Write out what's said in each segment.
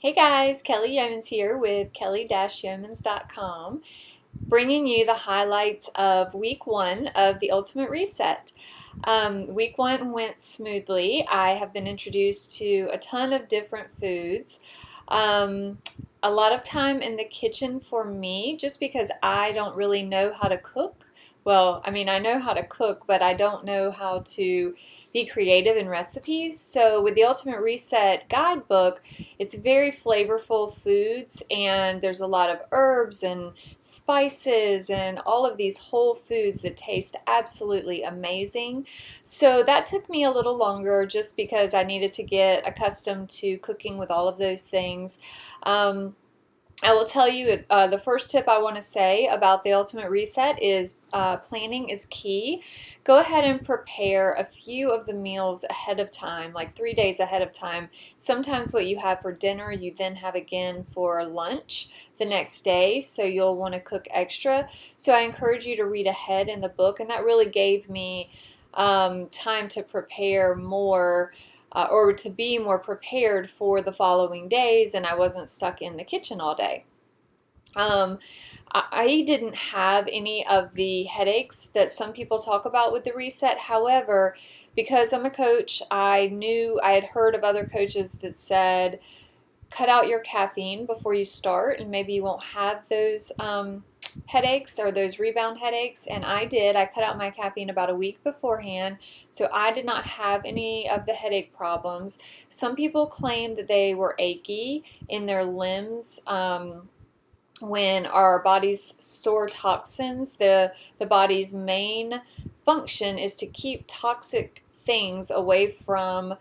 Hey guys, Kelly Yeomans here with kelly-yeomans.com, bringing you the highlights of week 1 of the Ultimate Reset. Week 1 went smoothly. I have been introduced to a ton of different foods. A lot of time in the kitchen for me, just because I don't really know how to cook. Well, I mean, I know how to cook, but I don't know how to be creative in recipes. So with the Ultimate Reset guidebook, it's very flavorful foods, and there's a lot of herbs and spices and all of these whole foods that taste absolutely amazing. So that took me a little longer just because I needed to get accustomed to cooking with all of those things. I will tell you the first tip I want to say about the Ultimate Reset is planning is key. Go ahead and prepare a few of the meals ahead of time, like 3 days ahead of time. Sometimes what you have for dinner, you then have again for lunch the next day, so you'll want to cook extra. So I encourage you to read ahead in the book, and that really gave me time to prepare more. Or to be more prepared for the following days, and I wasn't stuck in the kitchen all day. I didn't have any of the headaches that some people talk about with the reset. However, because I'm a coach, I had heard of other coaches that said cut out your caffeine before you start, and maybe you won't have those headaches or those rebound headaches, and I did. I cut out my caffeine about a week beforehand, so I did not have any of the headache problems. Some people claim that they were achy in their limbs. When our bodies store toxins, the body's main function is to keep toxic things away from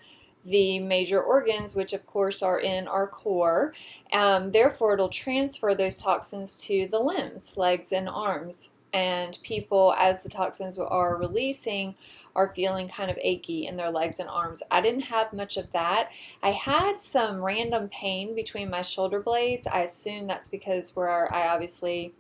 the major organs, which of course are in our core. Therefore, it'll transfer those toxins to the limbs, legs and arms. And people, as the toxins are releasing, are feeling kind of achy in their legs and arms. I didn't have much of that. I had some random pain between my shoulder blades. I assume that's because where I obviously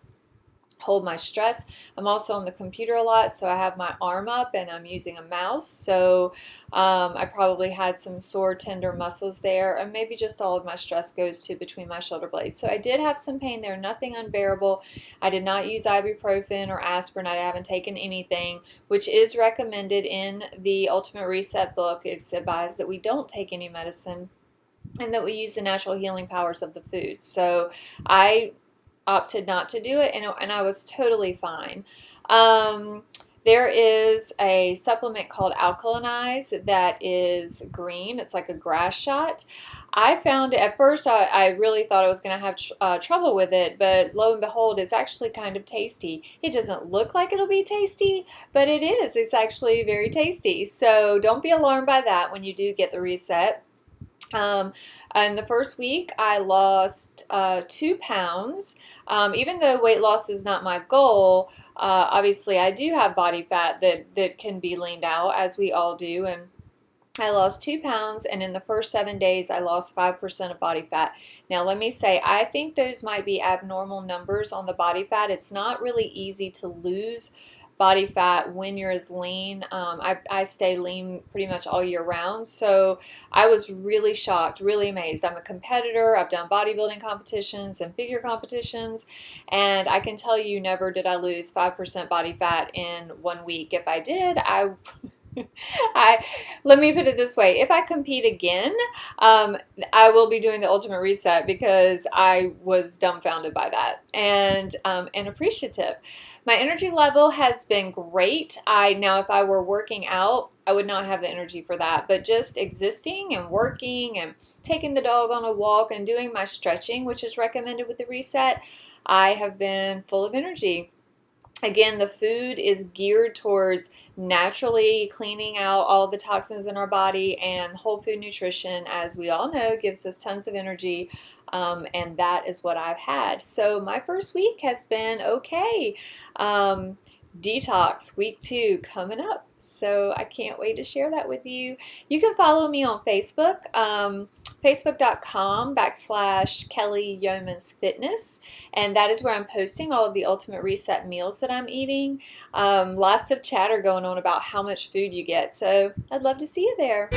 hold my stress. I'm also on the computer a lot, so I have my arm up and I'm using a mouse, so I probably had some sore tender muscles there, and maybe just all of my stress goes to between my shoulder blades. So I did have some pain there, nothing unbearable. I did not use ibuprofen or aspirin. I haven't taken anything, which is recommended in the Ultimate Reset book. It's advised that we don't take any medicine and that we use the natural healing powers of the food. So I opted not to do it, and I was totally fine. There is a supplement called Alkalinize that is green. It's like a grass shot. I found it, at first I really thought I was going to have trouble with it, but lo and behold, it's actually kind of tasty. It doesn't look like it'll be tasty, but it is. It's actually very tasty. So don't be alarmed by that when you do get the reset. In the first week, I lost 2 pounds. Even though weight loss is not my goal, obviously I do have body fat that can be leaned out, as we all do, and I lost 2 pounds, and in the first 7 days I lost 5% of body fat. Now let me say, I think those might be abnormal numbers on the body fat. It's not really easy to lose body fat when you're as lean. I stay lean pretty much all year round, so I was really shocked, really amazed. I'm a competitor. I've done bodybuilding competitions and figure competitions, and I can tell you never did I lose 5% body fat in 1 week. If I did, let me put it this way: if I compete again, I will be doing the Ultimate Reset, because I was dumbfounded by that and appreciative. My energy level has been great. Now, if I were working out, I would not have the energy for that, but just existing and working and taking the dog on a walk and doing my stretching, which is recommended with the reset, I have been full of energy. Again, the food is geared towards naturally cleaning out all the toxins in our body, and whole food nutrition, as we all know, gives us tons of energy, and that is what I've had. So my first week has been okay. Detox week 2 coming up, so I can't wait to share that with you. You can follow me on Facebook. Facebook.com/Kelly Yeomans Fitness, and that is where I'm posting all of the Ultimate Reset meals that I'm eating. Lots of chatter going on about how much food you get, so I'd love to see you there.